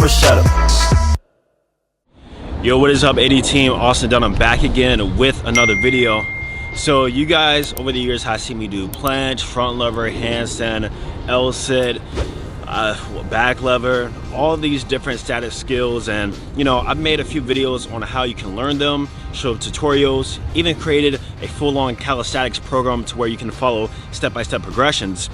never shut up. Yo, what is up, AD team? Austin Dunn. I'm back again with another video. So you guys over the years have seen me do planche, front lever, handstand, LSIT, back lever, all these different static skills, and you know, I've made a few videos on how you can learn them, show tutorials, even created a full-on calisthenics program to where you can follow step-by-step progressions.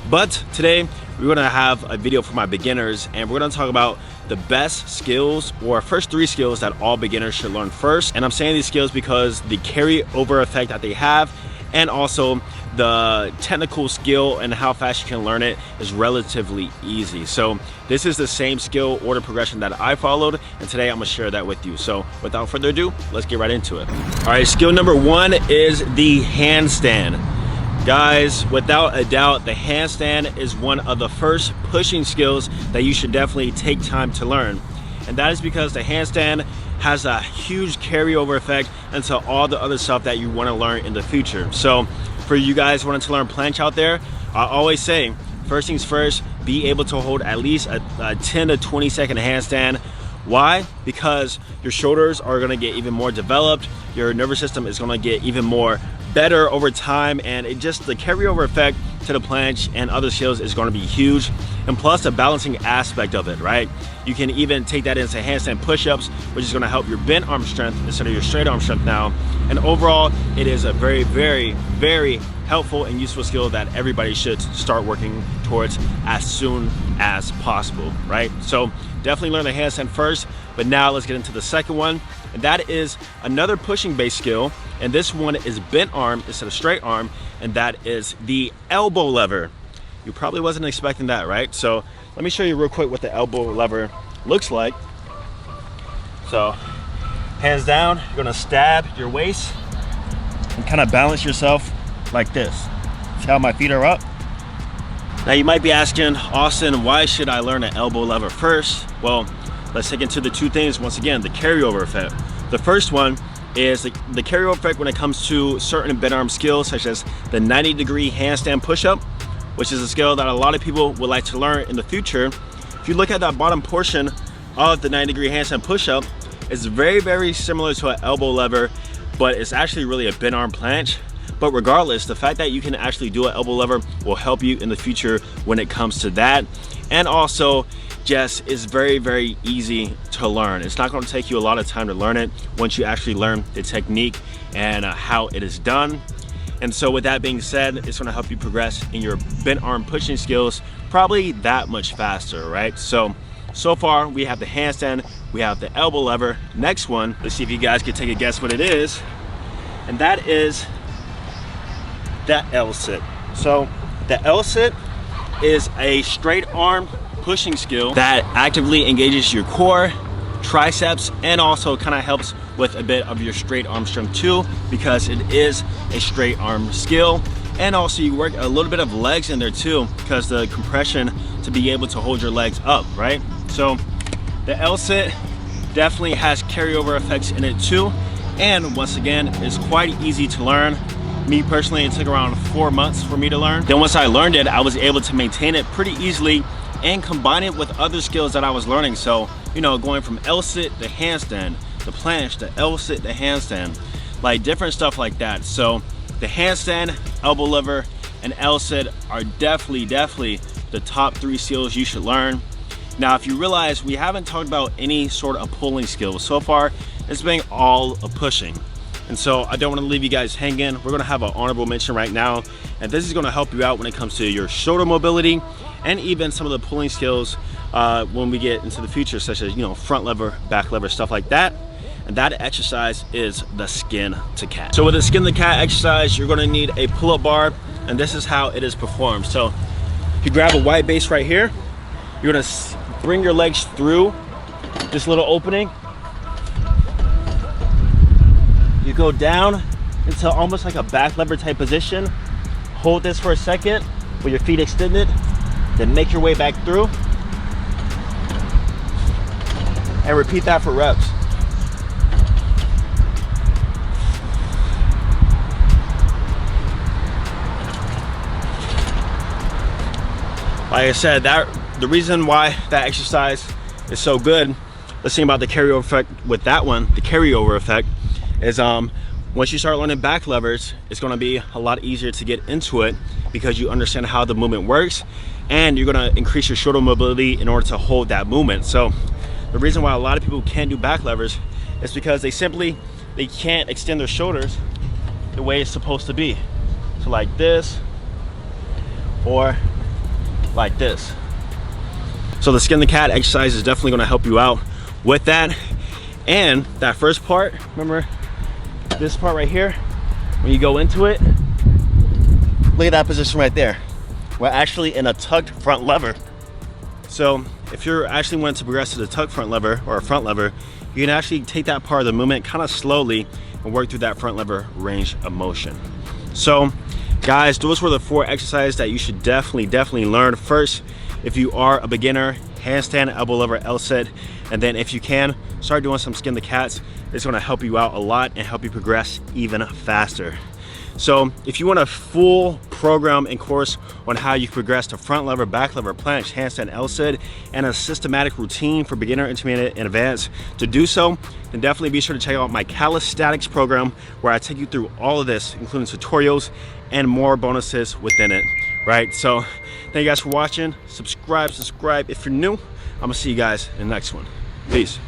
But today we're gonna have a video for my beginners, and we're gonna talk about the best skills, or first 3 skills that all beginners should learn first. And I'm saying these skills because the carry-over effect that they have, and also the technical skill and how fast you can learn it is relatively easy. So this is the same skill order progression that I followed, and today I'm gonna share that with you. So without further ado, let's get right into it. All right, skill number 1 is the handstand. Guys, without a doubt, the handstand is one of the first pushing skills that you should definitely take time to learn. And that is because the handstand has a huge carryover effect into all the other stuff that you want to learn in the future. So for you guys wanting to learn planche out there, I always say, first things first, be able to hold at least a 10 to 20 second handstand. Why? Because your shoulders are going to get even more developed, your nervous system is going to get even more better over time, and it just, the carryover effect to the planche and other skills is going to be huge. And plus the balancing aspect of it, right? You can even take that into handstand push-ups, which is going to help your bent arm strength instead of your straight arm strength now. And overall, it is a very, very, very helpful and useful skill that everybody should start working towards as soon as possible, right? So definitely learn the handstand first, but now let's get into the second one, and that is another pushing based skill, and this one is bent arm instead of straight arm, and that is the elbow lever. You probably wasn't expecting that, right? So let me show you real quick what the elbow lever looks like. So hands down, you're gonna stab your waist and kind of balance yourself like this. See how my feet are up? Now you might be asking, Austin, why should I learn an elbow lever first? Well, let's take into the 2 things once again, the carryover effect. The first one is the carryover effect when it comes to certain bent arm skills, such as the 90-degree handstand push-up, which is a skill that a lot of people would like to learn in the future. If you look at that bottom portion of the 90-degree handstand push-up, it's very, very similar to an elbow lever, but it's actually really a bent arm planche. But regardless, the fact that you can actually do an elbow lever will help you in the future when it comes to that. And also, just is very, very easy to learn. It's not going to take you a lot of time to learn it once you actually learn the technique and how it is done. And so with that being said, it's going to help you progress in your bent arm pushing skills probably that much faster, right? So far we have the handstand, we have the elbow lever. Next one, let's see if you guys can take a guess what it is, and that is the LSIT. So the LSIT is a straight arm pushing skill that actively engages your core, triceps, and also kind of helps with a bit of your straight arm strength too, because it is a straight arm skill. And also you work a little bit of legs in there too, because the compression to be able to hold your legs up, right? So the LSIT definitely has carryover effects in it too, and once again, it's quite easy to learn. Me personally, it took around 4 months for me to learn. Then once I learned it, I was able to maintain it pretty easily and combine it with other skills that I was learning. So, you know, going from LSIT to handstand, the planche, the LSIT, the handstand, like different stuff like that. So the handstand, elbow lever, and LSIT are definitely the top 3 skills you should learn. Now, if you realize we haven't talked about any sort of pulling skills so far, it's been all of pushing. And so I don't want to leave you guys hanging. We're going to have an honorable mention right now, and this is going to help you out when it comes to your shoulder mobility and even some of the pulling skills when we get into the future, such as, you know, front lever, back lever, stuff like that. And that exercise is the skin to cat. So with the skin to cat exercise, you're going to need a pull-up bar, and this is how it is performed. So if you grab a wide base right here, you're going to bring your legs through this little opening. You go down into almost like a back lever type position. Hold this for a second with your feet extended, then make your way back through and repeat that for reps. Like I said, the reason why that exercise is so good. Let's think about the carryover effect with that one. The carryover effect is once you start learning back levers, it's gonna be a lot easier to get into it because you understand how the movement works, and you're gonna increase your shoulder mobility in order to hold that movement. So the reason why a lot of people can't do back levers is because they can't extend their shoulders the way it's supposed to be. So like this, or like this. So the skin the cat exercise is definitely gonna help you out with that. And that first part, remember this part right here, when you go into it, look at that position right there. We're actually in a tucked front lever. So if you're actually wanting to progress to the tucked front lever or a front lever, you can actually take that part of the movement kind of slowly and work through that front lever range of motion. So guys, those were the 4 exercises that you should definitely learn. First, if you are a beginner, handstand, elbow lever, LSIT, and then if you can, start doing some skin the cats. It's gonna help you out a lot and help you progress even faster. So if you want a full program and course on how you progress to front lever, back lever, planche, handstand, LSIT, and a systematic routine for beginner, intermediate, and advanced to do so, then definitely be sure to check out my Calisthenics program, where I take you through all of this, including tutorials and more bonuses within it, right? So thank you guys for watching. Subscribe if you're new. I'm gonna see you guys in the next one. Peace.